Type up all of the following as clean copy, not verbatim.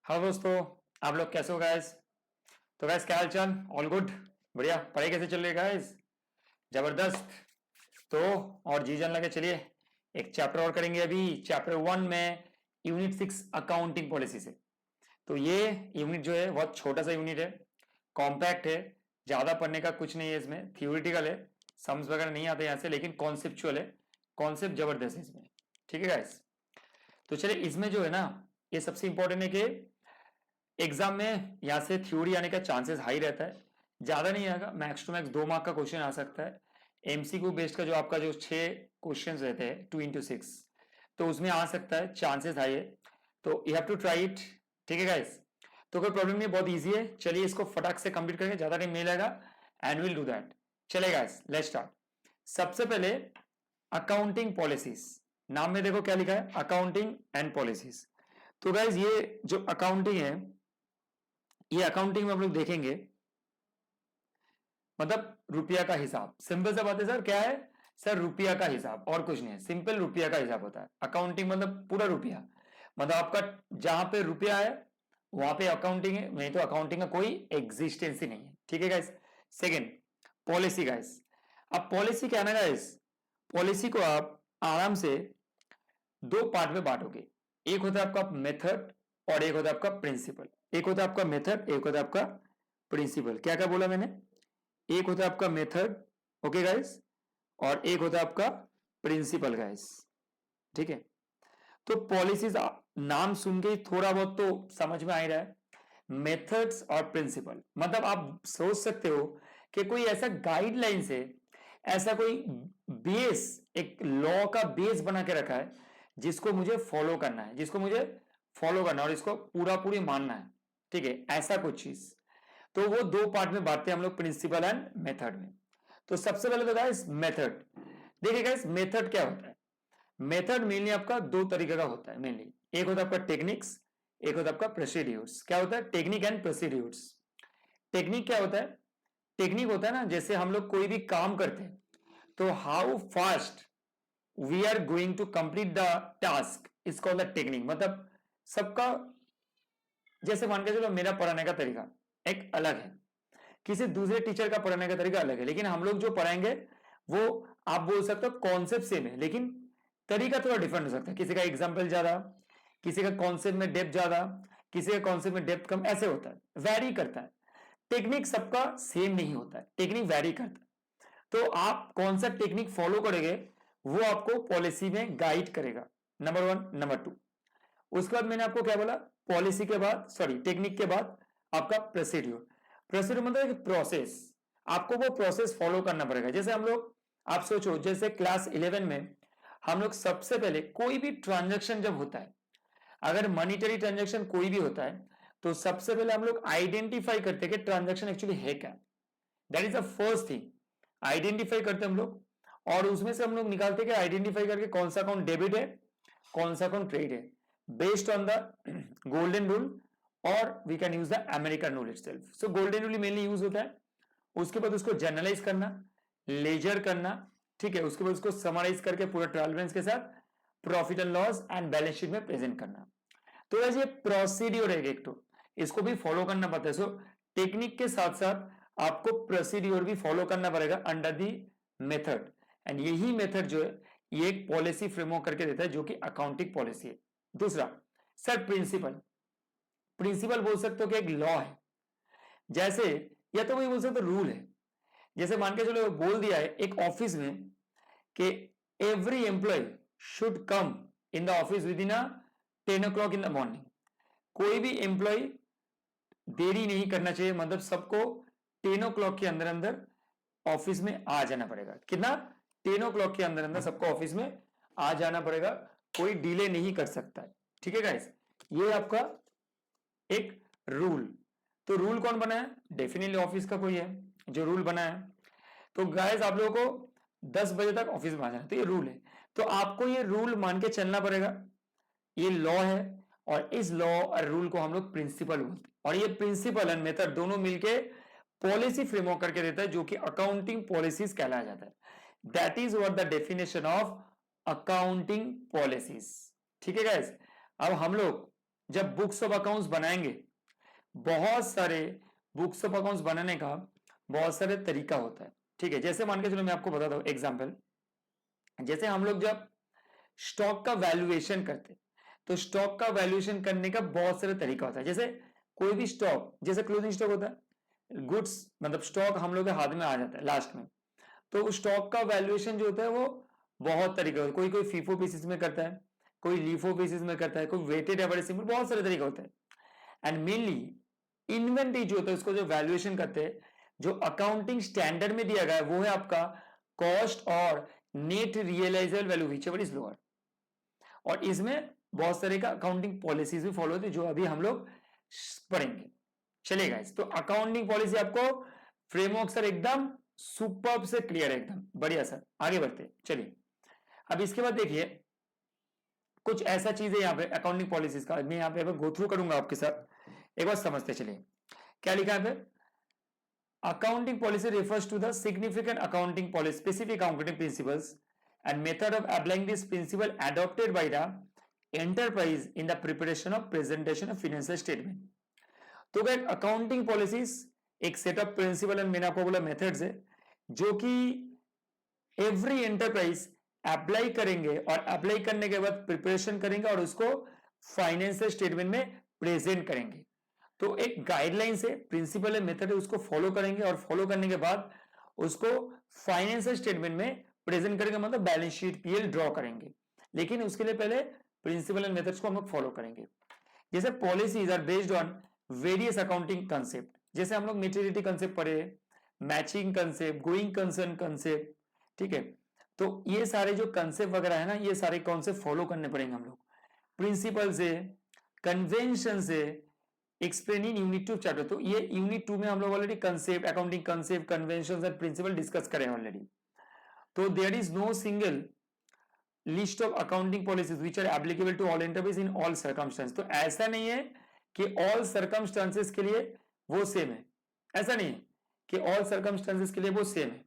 हाँ दोस्तों, आप लोग कैसे हो गाइस। तो गाइस क्या हाल चाल, ऑल गुड, बढ़िया। पढ़ाई कैसे चल रही है गाइस? जबरदस्त। तो और जी जान लगे, चलिए एक चैप्टर और करेंगे। अभी चैप्टर 1 में यूनिट 6 अकाउंटिंग पॉलिसी से। तो ये यूनिट जो है बहुत छोटा सा यूनिट है, कॉम्पैक्ट है, ज्यादा पढ़ने का कुछ नहीं है इसमें। थियोरिटिकल है, सम्स वगैरह नहीं आते यहाँ से, लेकिन कॉन्सेप्चुअल है, कॉन्सेप्ट जबरदस्त है इसमें। ठीक है गाइस। तो चलिए इसमें जो है ना, ये सबसे इंपॉर्टेंट है कि एग्जाम में यहां से थ्योरी आने का चांसेस हाई रहता है, ज्यादा नहीं आएगा, मैक्स टू मैक्स 2 मार्क का क्वेश्चन आ सकता है। एमसीक्यू बेस्ड का जो आपका जो 6 क्वेश्चन रहते हैं 2 into 6, तो उसमें आ सकता है, चांसेस हाई है। तो you have to try it. ठीक है गाइस। तो कोई प्रॉब्लम नहीं, बहुत ईजी है। चलिए इसको फटाक से कंप्लीट करेंगे, ज्यादा टाइम नहीं लगेगा, एंड विल डू दैट। चले गाइस, लेट्स स्टार्ट। सबसे पहले अकाउंटिंग पॉलिसीज, नाम में देखो क्या लिखा है, अकाउंटिंग एंड पॉलिसीज। तो गाइज ये जो अकाउंटिंग है, ये अकाउंटिंग में हम लोग देखेंगे, मतलब रुपया का हिसाब। सिंपल सा बात है सर, क्या है सर? रुपया का हिसाब, और कुछ नहीं है, सिंपल रुपया का हिसाब होता है अकाउंटिंग। मतलब पूरा रुपया, मतलब आपका जहां पे रुपया है वहां पे अकाउंटिंग है, नहीं तो अकाउंटिंग का कोई एग्जिस्टेंस ही नहीं है। ठीक है गाइस। Second, policy guys. अब पॉलिसी क्या है ना गाइस, पॉलिसी को आप आराम से 2 पार्ट में बांटोगे। एक होता है आपका मेथड और एक होता है आपका प्रिंसिपल। एक होता है आपका मेथड, एक होता है आपका प्रिंसिपल। क्या क्या बोला मैंने? एक होता है आपका मेथड, ओके गाइस, और एक होता है आपका प्रिंसिपल गाइस। ठीक है। तो पॉलिसीज नाम सुन के थोड़ा बहुत तो समझ में आ ही रहा है, मेथड्स और प्रिंसिपल। मतलब आप सोच सकते हो कि कोई ऐसा गाइडलाइंस है, ऐसा कोई बेस, एक लॉ का बेस बना के रखा है जिसको मुझे फॉलो करना है, जिसको मुझे फॉलो करना है और इसको पूरा पूरी मानना है। ठीक है, ऐसा कुछ चीज। तो वो 2 पार्ट में बांटते हैं हम लोग, प्रिंसिपल एंड मेथड में। तो सबसे पहले तो गाइस मेथड। देखिए गाइस, मेथड क्या होता है? मेथड मेनली आपका 2 तरीके का होता है मेनली। एक होता है आपका टेक्निक्स, एक होता है आपका प्रोसीड्यूर्स। क्या होता है? Technique and procedures. टेक्निक क्या होता है? टेक्निक होता है ना, जैसे हम लोग कोई भी काम करते हैं तो how fast we are going to complete the task is called the technique. मतलब सबका, जैसे मान के चलो मेरा पढ़ाने का तरीका एक अलग है, किसी दूसरे टीचर का पढ़ाने का तरीका अलग है, लेकिन हम लोग जो पढ़ाएंगे वो आप बोल सकते हो कॉन्सेप्ट सेम है, लेकिन तरीका थोड़ा डिफरेंट हो सकता है। किसी का एग्जाम्पल ज्यादा, किसी का कॉन्सेप्ट में डेप्थ ज्यादा, किसी का कॉन्सेप्ट में डेप्थ कम, ऐसे होता है, वैरी करता है। टेक्निक सबका सेम नहीं होता है, टेक्निक वैरी करता है। तो आप कौन सा टेक्निक फॉलो करेंगे वो आपको पॉलिसी में गाइड करेगा, नंबर 1। नंबर 2, उसके बाद मैंने आपको क्या बोला, पॉलिसी के बाद, सॉरी टेक्निक के बाद आपका प्रोसीड्यूर। प्रोसीड्यूर मतलब एक प्रोसेस, आपको वो प्रोसेस फॉलो करना पड़ेगा। जैसे हम लोग, आप सोचो जैसे क्लास 11 में हम लोग सबसे पहले कोई भी ट्रांजैक्शन जब होता है, अगर मॉनिटरी ट्रांजैक्शन कोई भी होता है, तो सबसे पहले हम लोग आइडेंटिफाई करते हैं कि ट्रांजैक्शन एक्चुअली है क्या। That is the first thing, identify करते हैं हम लोग, और उसमें से हम लोग निकालते हैं कि आइडेंटिफाई करके कौन सा अकाउंट डेबिट है, कौन सा अकाउंट क्रेडिट है, based on the golden rule, और we can use the American rule itself. So golden rule mainly use होता है। उसके बाद उसको जर्नलाइज करना, लेजर करना, ठीक है, उसके बाद उसको समराइज करके पूरा ट्रायल बैलेंस के साथ profit and loss and balance sheet में प्रेजेंट करना। तो वैसे ये प्रोसीड्यूर है एक, तो इसको भी फॉलो करना पड़ता है। सो टेक्निक के साथ साथ आपको प्रोसीड्यूर भी फॉलो करना पड़ेगा अंडर दी मेथड। एंड यही मेथड जो है ये एक पॉलिसी फ्रेमवर्क करके देता है जो कि अकाउंटिंग पॉलिसी है। दूसरा सर प्रिंसिपल। प्रिंसिपल बोल सकते हो कि एक लॉ है, जैसे, या तो वही बोल सकते हो रूल है। जैसे मान के चलो बोल दिया है एक ऑफिस में कि every employee should come in the office within 10 o'clock in the morning. कोई भी एम्प्लॉय देरी नहीं करना चाहिए, मतलब सबको 10 o'clock के अंदर अंदर ऑफिस में आ जाना पड़ेगा। कितना? 10 o'clock के अंदर अंदर सबको ऑफिस में आ जाना पड़ेगा, कोई डिले नहीं कर सकता है। ठीक है गाइस, ये आपका एक रूल। तो रूल कौन बनाया? डेफिनेटली ऑफिस का कोई है जो रूल बनाया। तो गाइस आप लोगों को 10 बजे तक ऑफिस में आ जाना, तो ये रूल है। तो आपको ये रूल मान के चलना पड़ेगा, ये लॉ है, और इस लॉ और रूल को हम लोग प्रिंसिपल बोलते हैं। और ये प्रिंसिपल एंड मेथड दोनों मिलके पॉलिसी फ्रेमवर्क करके देता है जो कि अकाउंटिंग पॉलिसीज कहलाया जाता है। That is what the definition of accounting policies. ठीक है गाइस। अब हम लोग जब बुक्स ऑफ अकाउंट्स बनाएंगे, बहुत सारे बुक्स ऑफ अकाउंट्स बनाने का बहुत सारे तरीका होता है, ठीक है। जैसे मान के चलो मैं आपको बताता हूं एग्जांपल, जैसे हम लोग जब स्टॉक का वैल्यूएशन करते हैं, तो स्टॉक का वैल्यूएशन करने का बहुत सारे तरीका होता है। जैसे कोई भी स्टॉक, जैसे क्लोजिंग स्टॉक होता है, गुड्स मतलब स्टॉक हम लोग के हाथ में आ जाता है लास्ट में, तो स्टॉक का वैल्यूएशन जो होता है वो बहुत तरीका होता है। कोई कोई फीफो बेसिस में करता है, कोई लीफो बेसिस में करता है, कोई वेटेड एवरेज में, बहुत सारे तरीका होता है। एंड मेनली इन्वेंटरी जो होता है उसको जो वैल्यूएशन करते हैं, जो अकाउंटिंग स्टैंडर्ड में दिया गया है वो है आपका कॉस्ट और net realisable value whichever is lower. और इसमें बहुत सारे का अकाउंटिंग पॉलिसीज भी फॉलो होती है जो अभी हम लोग पढ़ेंगे। चलिए गाइस, तो अकाउंटिंग पॉलिसी आपको फ्रेमवर्क सर एकदम सुपर्ब से क्लियर है, एकदम बढ़िया सर। आगे बढ़ते चलिए, अब इसके बाद देखिए कुछ ऐसा चीज है यहाँ पे अकाउंटिंग पॉलिसीज का, मैं यहाँ पे गो थ्रू करूंगा आपके साथ, एक बार समझते चलिए क्या लिखा है। Accounting policy refers to the significant accounting policy, specific accounting principles and method of applying this principle adopted by the enterprise in the preparation of presentation of financial statement। तो क्या अकाउंटिंग पॉलिसीज एक set of principal and मैंने आपको बोला methods है जो कि every enterprise apply करेंगे और अप्लाई करने के बाद प्रिपरेशन करेंगे और उसको फाइनेंशियल स्टेटमेंट में प्रेजेंट करेंगे। तो एक गाइडलाइन से प्रिंसिपल है, मेथड है, उसको फॉलो करेंगे और फॉलो करने के बाद उसको फाइनेंशियल स्टेटमेंट में प्रेजेंट करेंगे, मतलब बैलेंस शीट पीएल ड्रॉ करेंगे। लेकिन उसके लिए पहले प्रिंसिपल एंड मेथड्स को हम लोग फॉलो करेंगे। जैसे policies are based on various accounting concept, जैसे हम लोग मेटेरियलिटी कंसेप्ट पढ़े, matching concept, going concern concept, ठीक है। तो ये सारे जो कंसेप्ट वगैरह है ना, ये सारे कॉन्सेप्ट फॉलो करने पड़ेंगे हम लोग। प्रिंसिपल से, कन्वेंशन से, एक्सप्लेन इन यूनिट 2 चैप्टर, तो ये यूनिट 2 में हम लोग already concept, accounting concept, conventions and principle discuss करें ऑलरेडी। तो there is no single list of accounting policies which are applicable to all enterprise in all circumstances. तो ऐसा नहीं है कि ऑल सर्कमस्टेंसेस के लिए वो सेम है, ऐसा नहीं है कि ऑल सर्कमस्टेंसेस के लिए वो सेम है,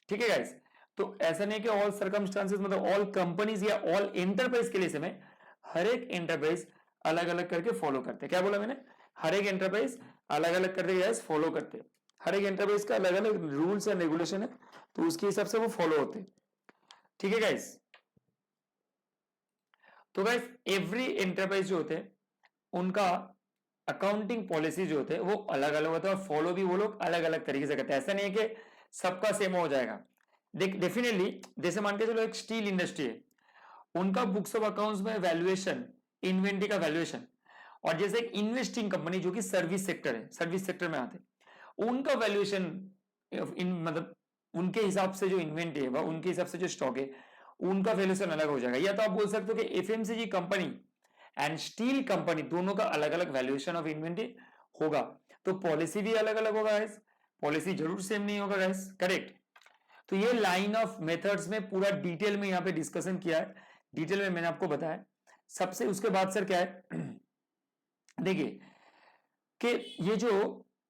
ठीक है गाइस। तो ऐसा नहीं कि ऑल सर्कमस्टेंसेस मतलब ऑल कंपनीज या ऑल एंटरप्राइज के लिए सेम है, हर एक एंटरप्राइज अलग अलग करके फॉलो करते हैं। क्या बोला मैंने, हर एक एंटरप्राइज अलग अलग करके गाइस फॉलो करते हैं। हर एक एंटरप्राइज का अलग अलग रूल्स एंड रेगुलेशन है, तो उसके हिसाब से वो फॉलो होते हैं, ठीक है गाइस। तो गाइस एवरी एंटरप्राइज जो होते हैं उनका अकाउंटिंग पॉलिसी जो होते हैं वो अलग अलग होता है और फॉलो भी वो लोग अलग अलग तरीके से करते हैं। ऐसा नहीं है कि सबका सेम हो जाएगा। डेफिनेटली जैसे मान के चलो एक स्टील इंडस्ट्री है, उनका बुक्स ऑफ अकाउंट्स में वैल्यूएशन, इन्वेंटरी का वैल्यूएशन, और जैसे एक इन्वेस्टिंग कंपनी जो कि सर्विस सेक्टर है, सर्विस सेक्टर में आते हैं, उनका वैल्यूएशन मतलब उनके हिसाब से जो इन्वेंटरी है उनके हिसाब से जो स्टॉक है उनका वैल्यूएशन अलग हो जाएगा। या तो आप बोल सकते हो कि FMCG company and steel company दोनों का अलग अलग वैल्यूएशन ऑफ इन्वेंटरी होगा, तो पॉलिसी भी अलग अलग होगा गाइस, पॉलिसी जरूर सेम नहीं होगा गाइस, करेक्ट। तो ये लाइन ऑफ मेथड्स में पूरा डिटेल में यहाँ पे डिस्कशन किया है, डिटेल में मैंने आपको बताया सबसे। उसके बाद सर क्या है देखिए कि ये जो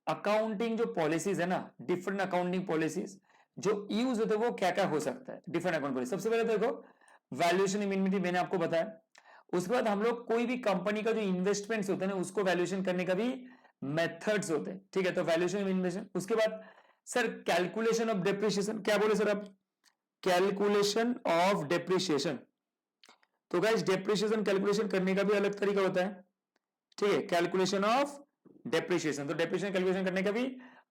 अकाउंटिंग जो पॉलिसीज है ना, डिफरेंट अकाउंटिंग पॉलिसीज जो यूज होते हैं वो क्या क्या हो सकता है डिफरेंट अकाउंट पॉलिसी। सबसे पहले देखो वैल्यूएशन इम्यूनिटी मैंने आपको बताया। उसके बाद हम लोग कोई भी कंपनी का जो इन्वेस्टमेंट्स होते हैं ना उसको वैल्यूएशन करने का भी मेथड्स होते हैं, ठीक है। तो वैल्यूएशन इन्वेस्टमेंट, उसके बाद सर कैलकुलेशन ऑफ डेप्रिसिएशन, क्या बोले सर आप, कैलकुलेशन ऑफ डेप्रिसिएशन। तो गाइस डेप्रिसिएशन कैलकुलेशन करने का भी अलग तरीका होता है, ठीक है, कैलकुलेशन ऑफ डेप्रिसिएशन। तो डेप्रिसिएशन कैलकुलेशन करने का भी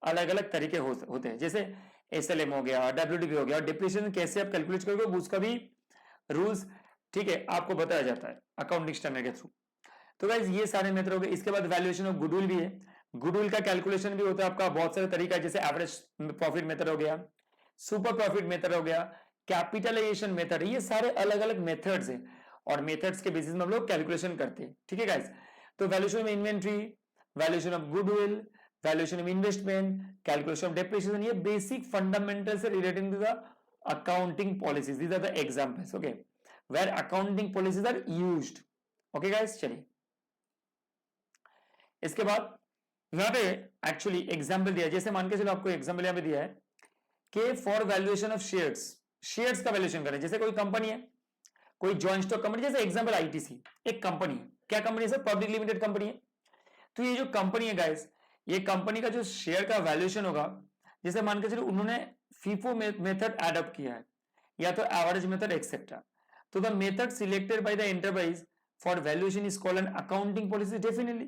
अलग अलग तरीके होते हैं, जैसे एसएलएम हो गया, डब्ल्यूडीपी हो गया, और डेप्रिसिएशन कैसे आप कैलकुलेट करोगे उसका भी रूल्स, ठीक है, आपको बताया जाता है अकाउंटिंग स्टैंडर्ड के थ्रू। तो गाइस ये सारे मेथड हो गए। इसके बाद वैल्यूएशन ऑफ गुडविल भी है, गुडविल का कैलकुलेशन भी होता है आपका बहुत सारे तरीका है, जैसे एवरेज प्रॉफिट मेथड हो गया, सुपर प्रॉफिट मेथड हो गया, कैपिटलाइजेशन मेथड, ये सारे अलग अलग मेथड्स हैं और मेथड्स के बेसिस में हम लोग कैलकुलेशन करते हैं, ठीक है गाइस। तो valuation of inventory, valuation of goodwill, valuation of investment, calculation of depreciation, ये बेसिक फंडामेंटल से relating to the accounting policies, these are the examples, okay, where accounting policies are used, okay guys. चलिए इसके बाद यहां पे actually example दिया है, जैसे मान के चलो आपको एग्जांपल यहां पे दिया है कि for valuation of shares, shares का वैल्यूएशन करें। जैसे कोई कंपनी है, कोई जॉइंट स्टॉक कंपनी, जैसे एग्जांपल आईटीसी एक कंपनी है, क्या कंपनी है सर? पब्लिक लिमिटेड कंपनी है। तो ये जो कंपनी है गाइस, ये कंपनी का जो शेयर का वैल्यूएशन होगा, जैसे मान के चलो उन्होंने फीफो मेथड एडॉप्ट किया है या तो एवरेज मेथड एक्सेट्रा, तो the method selected by the enterprise for valuation is called an accounting policy. Definitely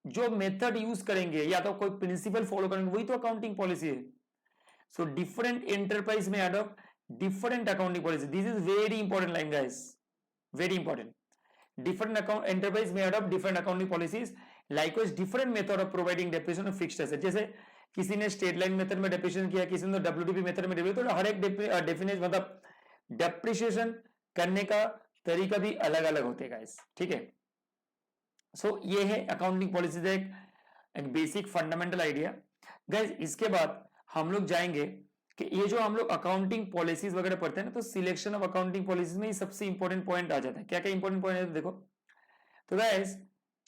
जो मेथड यूज करेंगे या तो कोई प्रिंसिपल फॉलो करेंगे वही तो अकाउंटिंग पॉलिसी है। सो डिफरेंट एंटरप्राइज में adopt different accounting policy. This is very important line guys, very important. different account enterprise may adopt different accounting policies, likewise different method of providing depreciation of fixed asset। जैसे किसी ने straight line method में depreciation किया, किसी ने डब्ल्यूडीपी method में depreciation, तो हर एक डेफिनेशन मतलब डेप्रिसिएशन करने का तरीका भी अलग अलग होते हैं गाइस, ठीक है। सो ये है अकाउंटिंग पॉलिसीज, एक बेसिक फंडामेंटल आइडिया गाइस। इसके बाद हम लोग जाएंगे कि ये जो हम लोग अकाउंटिंग पॉलिसीज वगैरह पढ़ते हैं ना, तो सिलेक्शन ऑफ अकाउंटिंग पॉलिसीज में ये सबसे इंपॉर्टेंट पॉइंट आ जाता है। क्या क्या इंपॉर्टेंट पॉइंट है देखो, तो guys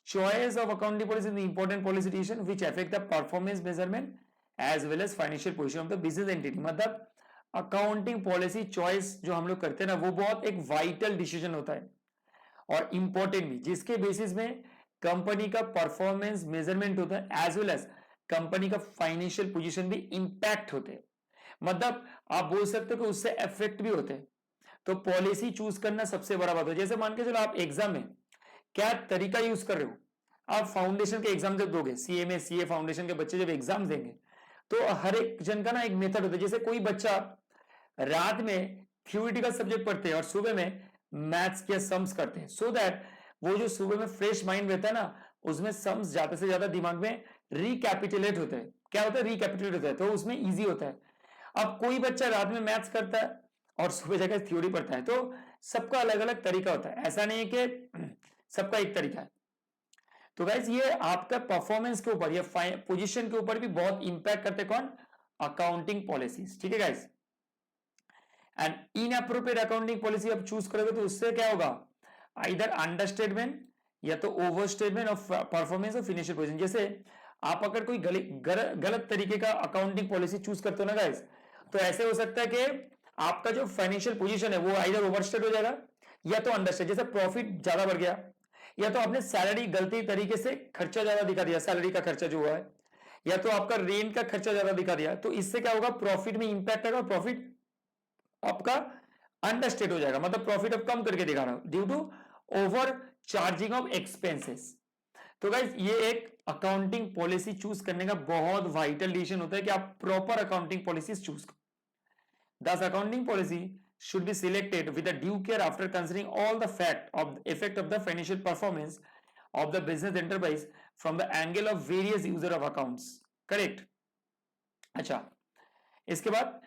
choice of accounting policy is important policy decision which affect the performance measurement as well as financial position of the business entity. मतलब अकाउंटिंग पॉलिसी चॉइस जो हम लोग करते हैं ना, वो बहुत एक वाइटल डिसीजन होता है और इंपॉर्टेंट भी, जिसके बेसिस में कंपनी का परफॉर्मेंस मेजरमेंट होता है एज वेल एज कंपनी का फाइनेंशियल पोजीशन भी इंपैक्ट होते हैं। मतलब आप बोल सकते हो कि उससे इफेक्ट भी होते हैं। तो पॉलिसी चूज करना सबसे बड़ा बात है। जैसे मान के चलो आप एग्जाम में क्या तरीका यूज कर रहे हो, आप फाउंडेशन के एग्जाम जब दोगे, सीए में सीए फाउंडेशन के बच्चे जब एग्जाम देंगे, तो हर एक जन का ना एक मेथड होता है। जैसे कोई बच्चा रात में थ्योरेटिकल सब्जेक्ट पढ़ते हैं और सुबह में मैथ्स के सम्स करते हैं, सो दैट वो जो सुबह में फ्रेश माइंड रहता है ना, उसमें सम्स ज्यादा से ज्यादा दिमाग में रिकैपिटुलेट होते हैं। क्या होता है? रिकैपिटुलेट होता है, तो उसमें ईजी होता है। अब कोई बच्चा रात में मैथ्स करता है और सुबह जाकर थ्योरी पढ़ता है, तो सबका अलग अलग तरीका होता है, ऐसा नहीं है कि सबका एक तरीका है। तो गाइज ये आपका परफॉर्मेंस के ऊपर या पोजीशन के ऊपर भी बहुत इंपैक्ट करते कौन? अकाउंटिंग पॉलिसीज, ठीक है guys. And inappropriate accounting policy आप चूज करोगे तो उससे क्या होगा? आइदर अंडरस्टेटमेंट या तो overstatement of performance of financial position. जैसे आप अगर कोई गलत तरीके का अकाउंटिंग पॉलिसी चूज करते हो ना गाइस, तो ऐसे हो सकता है कि आपका जो फाइनेंशियल पोजीशन है वो आइदर ओवरस्टेट हो जाएगा या तो अंडरस्टेट। जैसे प्रॉफिट ज्यादा बढ़ गया, या तो आपने सैलरी गलती तरीके से खर्चा ज्यादा दिखा दिया, सैलरी का खर्चा जो हुआ है, या तो आपका रेंट का खर्चा ज्यादा दिखा दिया, तो इससे क्या होगा? प्रॉफिट में इंपैक्ट आएगा, प्रॉफिट आपका अंडरस्टेट हो जाएगा, मतलब प्रॉफिट आप कम करके दिखा रहा हूं due to over charging of expenses. तो गाइस ये एक अकाउंटिंग पॉलिसी चूज करने का बहुत वाइटल डिसीजन होता है कि आप प्रॉपर अकाउंटिंग पॉलिसी चूज करो। Thus, accounting policy should be selected with a due care after considering all the effect of the financial performance of the business enterprise from the angle of various user of accounts. Correct? अच्छा, इसके बाद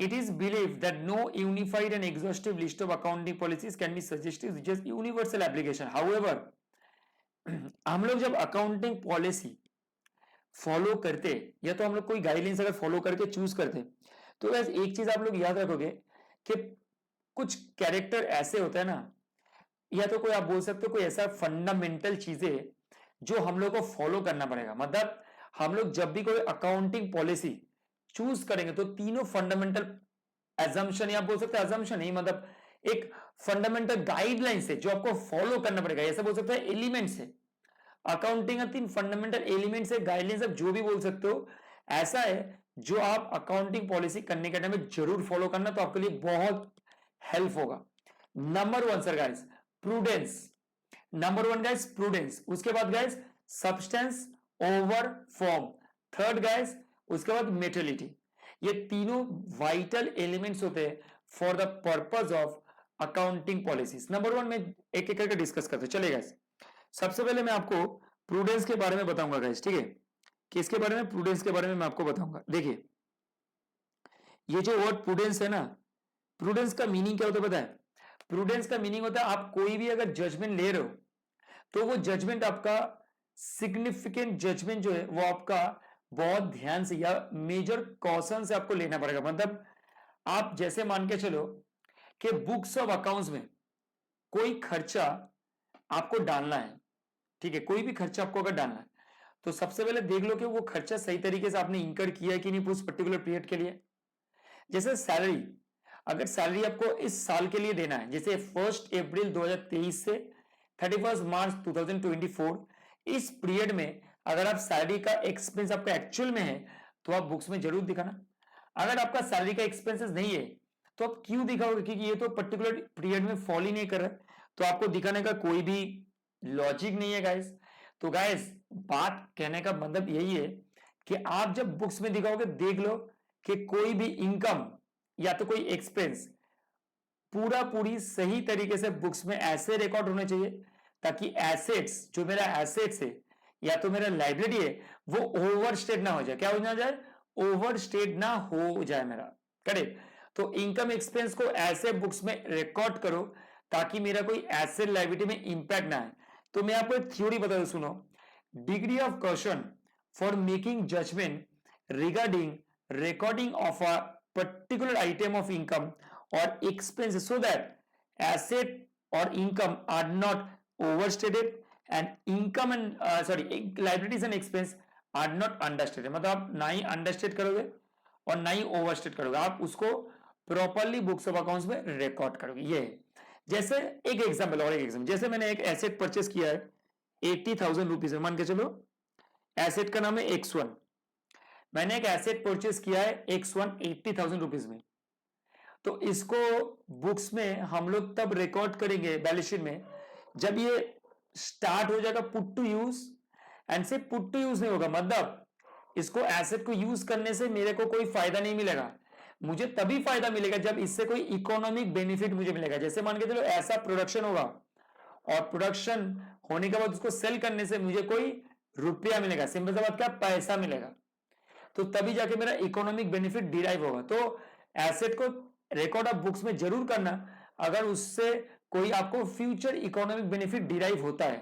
it is believed that no unified and exhaustive list of accounting policies can be suggested which is universal application. However, हम लोग जब accounting policy follow करते या तो हम लोग कोई गाइडलाइंस अगर फॉलो करके चूज करते, तो बस एक चीज आप लोग याद रखोगे कि कुछ कैरेक्टर ऐसे होते हैं ना, या तो कोई आप बोल सकते हो कोई ऐसा फंडामेंटल चीजें जो हम लोग को फॉलो करना पड़ेगा। मतलब हम लोग जब भी कोई अकाउंटिंग पॉलिसी चूज करेंगे तो तीनों फंडामेंटल एजम्पशन, या आप बोल सकते हैं एजम्पशन नहीं, मतलब एक फंडामेंटल गाइडलाइंस है जो आपको फॉलो करना पड़ेगा, ऐसा बोल सकते हैं एलिमेंट्स है। अकाउंटिंग का तीन फंडामेंटल एलिमेंट्स है, गाइडलाइंस आप जो भी बोल सकते हो, ऐसा है जो आप अकाउंटिंग पॉलिसी करने के टाइम में जरूर फॉलो करना, तो आपके लिए बहुत हेल्प होगा। Number one sir guys prudence, number one guys prudence, उसके बाद guys substance over form, third guys उसके बाद मेटेरियलिटी। ये तीनों वाइटल एलिमेंट्स होते हैं for the purpose of accounting policies. Number one में एक एक करके डिस्कस करते चले गाइस। सबसे पहले मैं आपको प्रूडेंस के बारे में बताऊंगा गाइस, ठीक है, किसके बारे में? प्रूडेंस के बारे में मैं आपको बताऊंगा। देखिए ये जो वर्ड प्रूडेंस है ना, प्रूडेंस का मीनिंग क्या होता है पता है? प्रूडेंस का मीनिंग होता है आप कोई भी अगर जजमेंट ले रहे हो तो वो जजमेंट आपका सिग्निफिकेंट जजमेंट जो है वो आपका बहुत ध्यान से या मेजर कॉशन से आपको लेना पड़ेगा। मतलब आप जैसे मान के चलो कि बुक्स ऑफ अकाउंट्स में कोई खर्चा आपको डालना है, ठीक है, कोई भी खर्चा आपको अगर डालना है तो सबसे पहले देख लो कि वो खर्चा सही तरीके से आपने इंकर किया है कि नहीं उस पर्टिकुलर पीरियड के लिए। जैसे सैलरी, अगर सैलरी आपको इस साल के लिए देना है, जैसे 1 अप्रैल 2023 से 31 मार्च 2024, इस पीरियड में अगर आप सैलरी का एक्सपेंस आपका एक्चुअल में है तो आप बुक्स में जरूर दिखाना। अगर आपका सैलरी का एक्सपेंसेस नहीं है तो आप क्यों दिखाओगे, क्योंकि ये तो पर्टिकुलर पीरियड में फॉल ही नहीं कर रहा, तो आपको दिखाने का कोई भी लॉजिक नहीं है गाइस। तो गाइस बात कहने का मतलब यही है कि आप जब बुक्स में दिखाओगे देख लो कि कोई भी इनकम या तो कोई एक्सपेंस पूरा पूरी सही तरीके से बुक्स में ऐसे रिकॉर्ड होने चाहिए ताकि एसेट्स, जो मेरा एसेट्स है या तो मेरा लाइब्रेरी है, वो ओवरस्टेट ना हो जाए। क्या हो ना जाए? ओवरस्टेट ना हो जाए मेरा। करेक्ट। तो इनकम एक्सपेंस को ऐसे बुक्स में रिकॉर्ड करो ताकि मेरा कोई एसेट लाइब्रेरी में इंपैक्ट ना आए। तो मैं आपको एक थ्योरी बता दूं, सुनो। Degree of question for making judgement regarding recording of a particular item of income or expense so that asset or income are not overstated and income and liabilities and expense are not understated। मतलब आप ना ही understate करोगे और ना ही overstate करोगे, आप उसको properly books of accounts में रिकॉर्ड करोगे। ये है। जैसे एक एग्जाम्पल और एक एग्जाम्पल, जैसे मैंने एक एसेट परचेस किया है 80,000 रुपीज में, मान के चलो एसेट का नाम है X1। मैंने एक एसेट परचेस किया है X1 80,000 रुपीज में, तो इसको बुक्स में हम लोग तब रिकॉर्ड करेंगे बैलेंस शीट में जब ये स्टार्ट हो जाएगा पुट टू यूज। एंड से पुट टू यूज नहीं होगा, मतलब इसको एसेट को यूज करने से मेरे को कोई फायदा नहीं मिलेगा, मुझे तभी फायदा मिलेगा जब इससे कोई इकोनॉमिक बेनिफिट मुझे मिलेगा। जैसे मान के चलो ऐसा प्रोडक्शन होगा और प्रोडक्शन होने के बाद उसको सेल करने से मुझे कोई रुपया मिलेगा, सिंपल सा बात, क्या पैसा मिलेगा, तो तभी जाके मेरा इकोनॉमिक बेनिफिट डिराइव होगा। तो एसेट को रिकॉर्ड ऑफ बुक्स में जरूर करना अगर उससे कोई आपको फ्यूचर इकोनॉमिक बेनिफिट डिराइव होता है,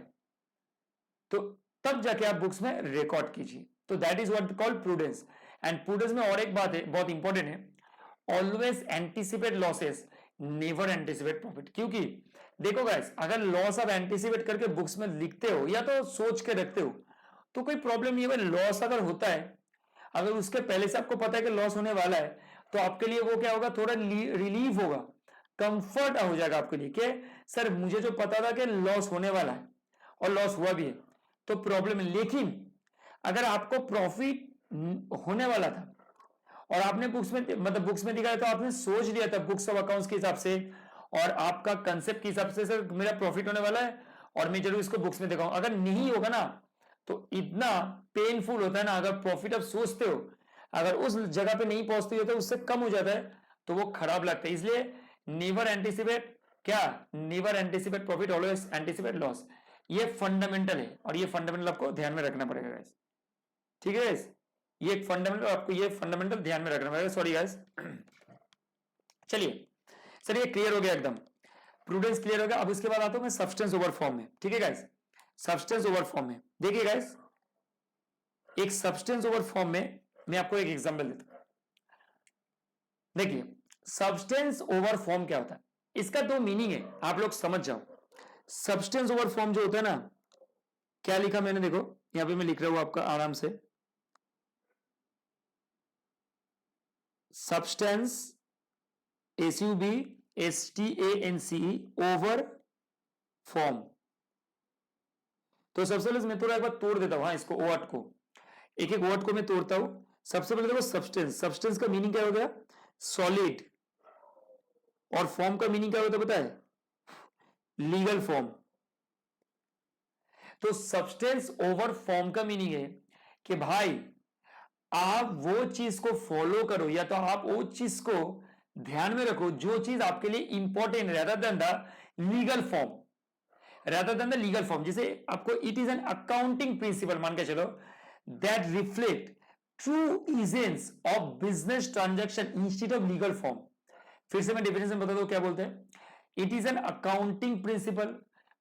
तो तब जाके आप बुक्स में रिकॉर्ड कीजिए। तो that is what called prudence. And prudence में और एक बात है बहुत इंपॉर्टेंट है, always anticipate losses, never anticipate profit. क्योंकि देखो गाइस, अगर लॉस आप एंटिसिपेट करके बुक्स में लिखते हो या तो सोच के रखते हो तो कोई प्रॉब्लम नहीं है। लॉस अगर होता है, अगर उसके पहले से आपको पता है कि लॉस होने वाला है, तो आपके लिए वो क्या होगा, थोड़ा रिलीफ होगा, कंफर्ट हो जाएगा आपके लिए कि सर मुझे जो पता था कि लॉस होने वाला है और लॉस हुआ भी है, तो प्रॉब्लम है। लेकिन अगर आपको प्रॉफिट होने वाला था और आपने बुक्स में, मतलब बुक्स में दिखाया, तो आपने सोच लिया था बुक्स ऑफ अकाउंट्स के हिसाब से और आपका कंसेप्ट के हिसाब से, सर मेरा प्रॉफिट होने वाला है और मैं जरूर इसको बुक्स में दिखाऊं। अगर नहीं होगा ना तो इतना पेनफुल होता है ना, अगर प्रॉफिट आप सोचते हो, अगर उस जगह पे नहीं पहुंचती हो तो उससे कम हो जाता है तो वो खराब लगता है। इसलिए नेवर एंटिसिपेट, क्या, never anticipate profit, always anticipate loss. ये फंडामेंटल है और ये फंडामेंटल आपको ध्यान में रखना पड़ेगा गाइस। ठीक है गाइस, ये एक फंडामेंटल, आपको ये फंडामेंटल ध्यान में रखना पड़ेगा। Sorry guys. चलिए सर, ये क्लियर हो गया एकदम, प्रूडेंस क्लियर हो गया। अब इसके बाद आता हूं मैं सब्सटेंस ओवर फॉर्म में। ठीक है गाइस, सब्सटेंस ओवर फॉर्म में देखिए गाइस, एक सब्सटेंस ओवर फॉर्म में मैं आपको एक एग्जांपल देता हूं। देखिए सब्सटेंस ओवर फॉर्म क्या होता है, इसका दो मीनिंग है, आप लोग समझ जाओ। सब्सटेंस ओवर फॉर्म जो होता है ना, क्या लिखा मैंने, देखो यहां पे मैं लिख रहा हूं आपका आराम से, सब्सटेंस SUBSTANCE ओवर फॉर्म। तो सबसे पहले मैं थोड़ा एक बार तोड़ देता हूं, हाँ इसको, वर्ड को, एक एक वर्ड को मैं तोड़ता हूं। सबसे पहले देखो सब्सटेंस, सब्सटेंस का मीनिंग क्या हो गया, सॉलिड, और फॉर्म का मीनिंग क्या होता है पता है, लीगल फॉर्म। तो सब्सटेंस ओवर फॉर्म का मीनिंग है कि भाई आप वो चीज को फॉलो करो या तो आप वो चीज को ध्यान में रखो जो चीज आपके लिए important rather than the legal form, rather than the legal form. जैसे आपको it is an accounting principle मान के चलो that reflect true essence of business transaction instead of legal form. फिर से मैं डेफिनेशन बता दूं क्या बोलते हैं, it is an accounting principle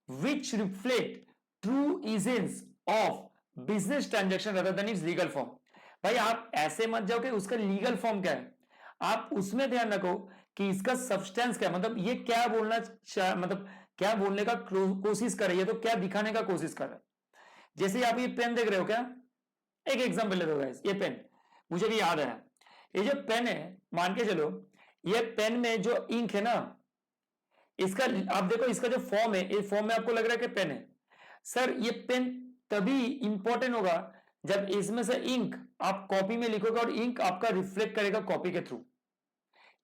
which reflect true essence of business transaction rather than its legal form. भाई आप ऐसे मत जाओ कि उसका लीगल फॉर्म क्या है, आप उसमें ध्यान रखो कि इसका सब्सटेंस क्या है, मतलब ये क्या बोलना, मतलब क्या बोलने का कोशिश कर रही है, तो क्या दिखाने का कोशिश कर रहा है। जैसे आप ये पेन देख रहे हो, क्या, एक एग्जांपल ले दो गाइस, ये पेन मुझे भी याद आया, ये जो पेन है मान के चलो, ये पेन में जो इंक है ना, इसका आप देखो, इसका जो फॉर्म है, इस फॉर्म में आपको लग रहा है कि पेन है। सर ये पेन तभी इंपॉर्टेंट होगा जब इसमें से इंक आप कॉपी में लिखोगे और इंक आपका रिफ्लेक्ट करेगा कॉपी के थ्रू।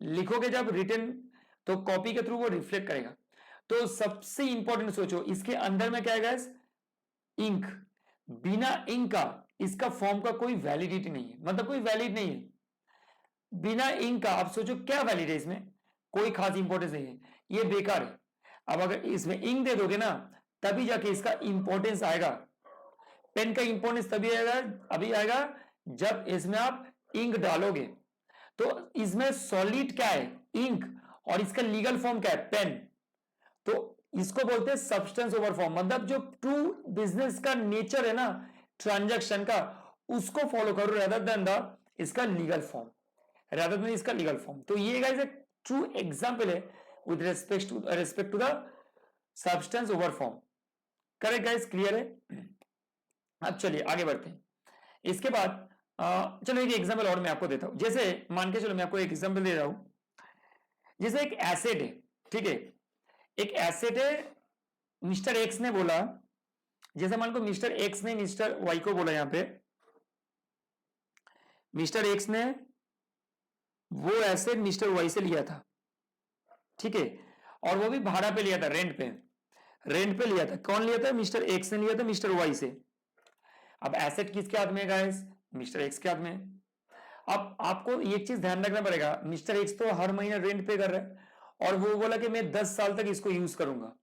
लिखोगे जब रिटन तो कॉपी के थ्रू वो रिफ्लेक्ट करेगा। तो सबसे इंपॉर्टेंट सोचो, इसके अंदर में क्या है गाइस? इंक। बिना इंक का इसका फॉर्म का कोई वैलिडिटी नहीं है, मतलब कोई वैलिड नहीं है। बिना इंक का आप सोचो क्या वैलिड है इसमें? कोई खास इंपॉर्टेंस नहीं है, ये बेकार है। अब अगर इसमें इंक दे दोगे ना, तभी जाके इसका इंपॉर्टेंस आएगा। पेन का इंपॉर्टेंस तभी आएगा, अभी आएगा जब इसमें आप इंक डालोगे। तो इसमें सॉलिड क्या है? इंक। और इसका लीगल फॉर्म क्या है? पेन। तो इसको बोलते हैं सब्सटेंस ओवर फॉर्म, मतलब जो ट्रू बिजनेस का नेचर है ना ट्रांजैक्शन का, उसको फॉलो करो रेदर देन द इसका लीगल फॉर्म, रेदर देन इसका लीगल फॉर्म। तो ये गाइस एक ट्रू एग्जांपल है with respect to the substance over form. Correct guys, clear है? अब चलिए आगे बढ़ते हैं। इसके बाद चलो एक एग्जांपल और मैं आपको देता हूं। जैसे मान के चलो मैं आपको एक एग्जांपल दे रहा हूं। जैसे एक एसेट है, ठीक है, एक एसेट है, मिस्टर एक्स ने बोला, जैसे मान लो मिस्टर एक्स ने मिस्टर वाई को बोला, यहां पे मिस्टर एक्स ने वो एसेट मिस्टर वाई से लिया था, ठीक है, और वो भी भाड़ा पे लिया था, रेंट पे लिया था। कौन लिया था? मिस्टर एक्स ने लिया था मिस्टर वाई से। अब एसेट किसके हाथ में है गाइस? मिस्टर एक्स के हाथ में। अब आपको एक चीज ध्यान रखना पड़ेगा, मिस्टर एक्स तो हर महीने रेंट पे कर रहा है और वो बोला कि मैं 10 साल तक इसको यूज करूंगा।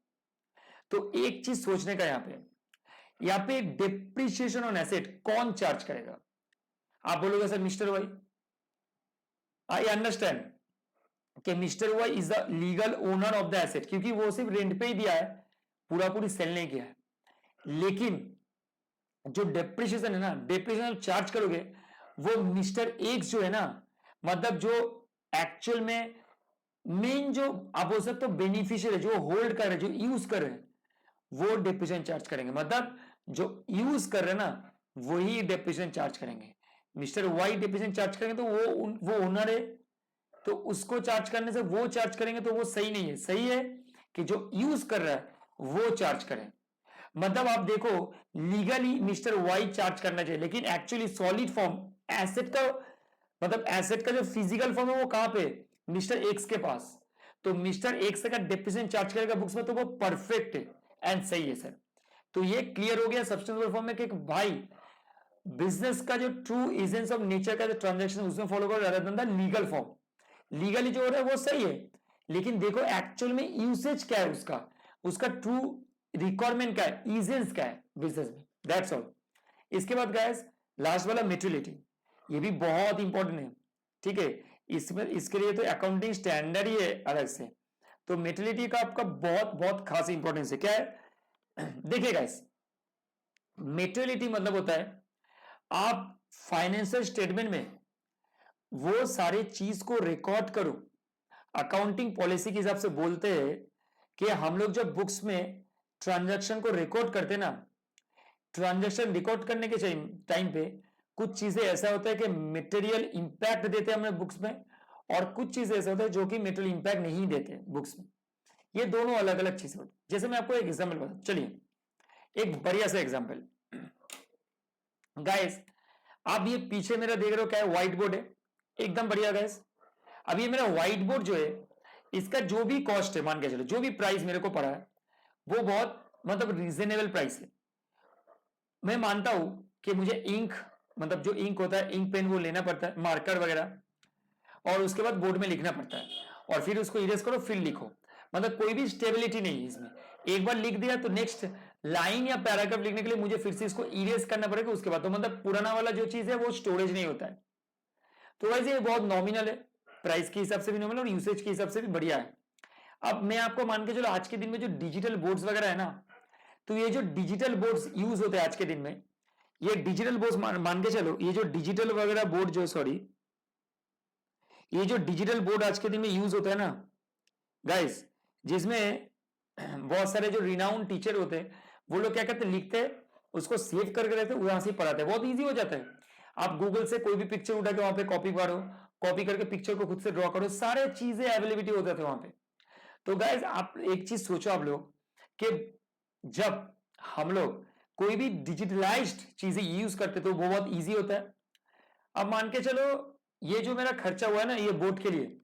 तो एक चीज सोचने का यहां पे डिप्रिसिएशन ऑन एसेट कौन चार्ज करेगा? आप बोलोगे sir mister Y. I understand कि mister Y is the legal owner of the asset, क्योंकि वो सिर्फ रेंट पे ही दिया है, पूरी सेल नहीं किया है। लेकिन जो डेप्रिसिएशन है ना, डेप्रिसिएशन चार्ज करोगे वो मिस्टर एक्स जो है ना, मतलब जो एक्चुअल में मेन जो आप बोल सकते हो बेनिफिशियल है, जो होल्ड कर रहे, जो यूज कर रहे हैं, वो डेप्रिसिएशन चार्ज करेंगे। मतलब जो यूज कर रहे हैं ना, वही डेप्रिसिएशन चार्ज करेंगे। मिस्टर वाई डेप्रिसिएशन चार्ज करेंगे तो वो ओनर है, तो उसको चार्ज करने से वो चार्ज करेंगे तो वो सही नहीं है। सही है कि जो यूज कर रहा है वो चार्ज करें। मतलब आप देखो लीगली मिस्टर वाई चार्ज करना चाहिए, लेकिन एक्चुअली सॉलिड फॉर्म एसेट का, मतलब एसेट का जो फिजिकल फॉर्म है वो कहां पे? मिस्टर एक्स के पास। तो मिस्टर एक्स का डेप्रिसिएशन चार्ज करेगा बुक्स में, तो वो परफेक्ट है एंड सही है सर। तो ये क्लियर हो गया सब्सटेंस फॉर्म में कि भाई बिजनेस का जो ट्रू एसेंस ऑफ नेचर का जो ट्रांजैक्शन उसमें फॉलो करो rather than the legal form. Legally जो हो रहा है वो सही है, लेकिन देखो एक्चुअल में यूसेज क्या है उसका ट्रू रिक्वायरमेंट क्या है, ईजेंस क्या है बिजनेस में, दैट्स ऑल। इसके बाद गाइस लास्ट वाला मेच्योरिटी, ये भी बहुत इंपॉर्टेंट है, ठीक है। इसमें इसके लिए तो अकाउंटिंग स्टैंडर्ड ही है अलग से। तो मेच्योरिटी का आपका बहुत बहुत खास इंपॉर्टेंस है। क्या है? देखिए गाइस, मेच्योरिटी मतलब होता है आप फाइनेंशियल स्टेटमेंट में वो सारे चीज को रिकॉर्ड करो। अकाउंटिंग पॉलिसी के हिसाब से बोलते हैं कि हम लोग जब बुक्स में ट्रांजैक्शन को रिकॉर्ड करते ना, ट्रांजैक्शन रिकॉर्ड करने के टाइम पे कुछ चीजें ऐसा होता है कि मटेरियल इंपैक्ट देते हैं हमें बुक्स में, और कुछ चीजें ऐसा होता है जो कि मटेरियल इंपैक्ट नहीं देते बुक्स में। ये दोनों अलग अलग चीजें होती है। जैसे मैं आपको एक एग्जांपल बताऊं, चलिए एक बढ़िया सा एग्जांपल। गाइस आप ये पीछे मेरा देख रहे हो क्या है? व्हाइट बोर्ड है, एकदम बढ़िया गाइस। अब ये मेरा व्हाइट बोर्ड जो है, इसका जो भी कॉस्ट है, मान के चलो जो भी प्राइस मेरे को पड़ा है वो बहुत मतलब रीजनेबल प्राइस है। मैं मानता हूं कि मुझे इंक, मतलब जो इंक होता है, इंक पेन वो लेना पड़ता है, मार्कर वगैरह, और उसके बाद बोर्ड में लिखना पड़ता है, और फिर उसको इरेज करो फिर लिखो। मतलब कोई भी स्टेबिलिटी नहीं है इसमें। एक बार लिख दिया तो नेक्स्ट लाइन या पैराग्राफ लिखने के लिए मुझे फिर से इसको इरेज करना पड़ेगा उसके बाद। तो मतलब पुराना वाला जो चीज है वो स्टोरेज नहीं होता है। तो वैसे ये बहुत नॉमिनल है, प्राइस के हिसाब से भी नॉमिनल और यूसेज के हिसाब से भी बढ़िया है। अब मैं आपको मान के चलो आज के दिन में जो डिजिटल बोर्ड्स वगैरह है ना, तो ये जो डिजिटल बोर्ड्स यूज होते हैं आज के दिन में, ये डिजिटल बोर्ड्स मान के चलो, ये जो डिजिटल वगैरह बोर्ड जो सॉरी ये जो डिजिटल बोर्ड आज के दिन में यूज होता है ना गाइस, जिसमें बहुत सारे जो रिनाउंड टीचर होते हैं वो लोग क्या करते हैं, लिखते हैं, उसको सेव करके रहते हैं, वहां से पढ़ाते हैं, बहुत इजी हो जाता है। आप गूगल से कोई भी पिक्चर उठा के वहां पे कॉपी करो, कॉपी करके पिक्चर को खुद से ड्रॉ करो, सारे चीजें अवेलेबिलिटी हो जाते हैं वहां पे। तो गाइस आप एक चीज सोचो आप लोग कि जब हम लोग कोई भी डिजिटलाइज्ड चीजें यूज करते तो वो बहुत इजी होता है। अब मान के चलो ये जो मेरा खर्चा हुआ है ना ये बोट के लिए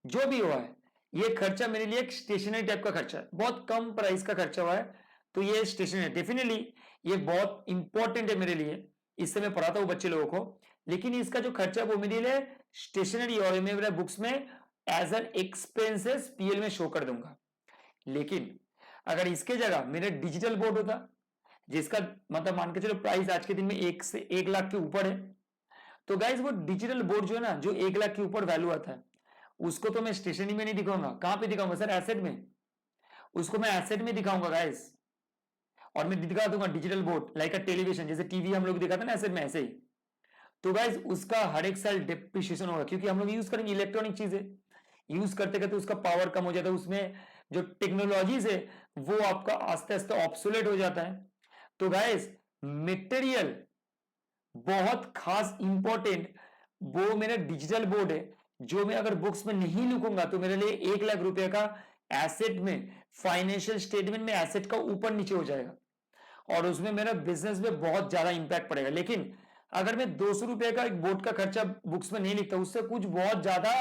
जो भी हुआ है ये खर्चा मेरे लिए एक स्टेशनरी टाइप का खर्चा है, बहुत कम प्राइस का खर्चा हुआ है। तो ये स्टेशनरी डेफिनेटली ये बहुत इंपॉर्टेंट है मेरे लिए, इससे मैं पढ़ाता हूँ बच्चे लोगों को। लेकिन इसका जो खर्चा है वो मेरे लिए स्टेशनरी और मेरे बुक्स में एज एन एक्सपेंसेस पीएल में शो कर दूंगा। लेकिन अगर इसके जगह मेरा डिजिटल बोर्ड होता जिसका मतलब मान के चलो प्राइस आज के दिन में 1 लाख के ऊपर है, तो गाइज वो डिजिटल बोर्ड जो है ना जो 1 लाख के ऊपर वैल्यू आता है उसको तो मैं स्टेशनरी में नहीं दिखाऊंगा। कहां पे दिखाऊंगा सर? एसेट में। उसको मैं एसेट में दिखाऊंगा गाइज, और मैं दिखा दूंगा digital board like a television, जैसे टीवी हम लोग दिखाते हैं ना एसेट में, ऐसे ही। तो गाइज उसका हर एक साल डिप्रिशिएशन होगा क्योंकि हम लोग यूज करेंगे इलेक्ट्रॉनिक चीजें, यूज करते करते उसका पावर कम हो जाता है, उसमें जो टेक्नोलॉजीज है वो आपका आस्ते आस्ते ऑब्सोलेट हो जाता है। तो गाइज मटेरियल बहुत खास इंपॉर्टेंट वो मेरा डिजिटल बोर्ड है जो मैं अगर बुक्स में नहीं लिखूंगा तो मेरे लिए 1 लाख रुपए का एसेट में फाइनेंशियल स्टेटमेंट में एसेट का ऊपर नीचे हो जाएगा और उसमें मेरा बिजनेस में बहुत ज्यादा इंपैक्ट पड़ेगा। लेकिन अगर मैं 200 रुपए का एक बोर्ड का खर्चा बुक्स में नहीं लिखता उससे कुछ बहुत ज्यादा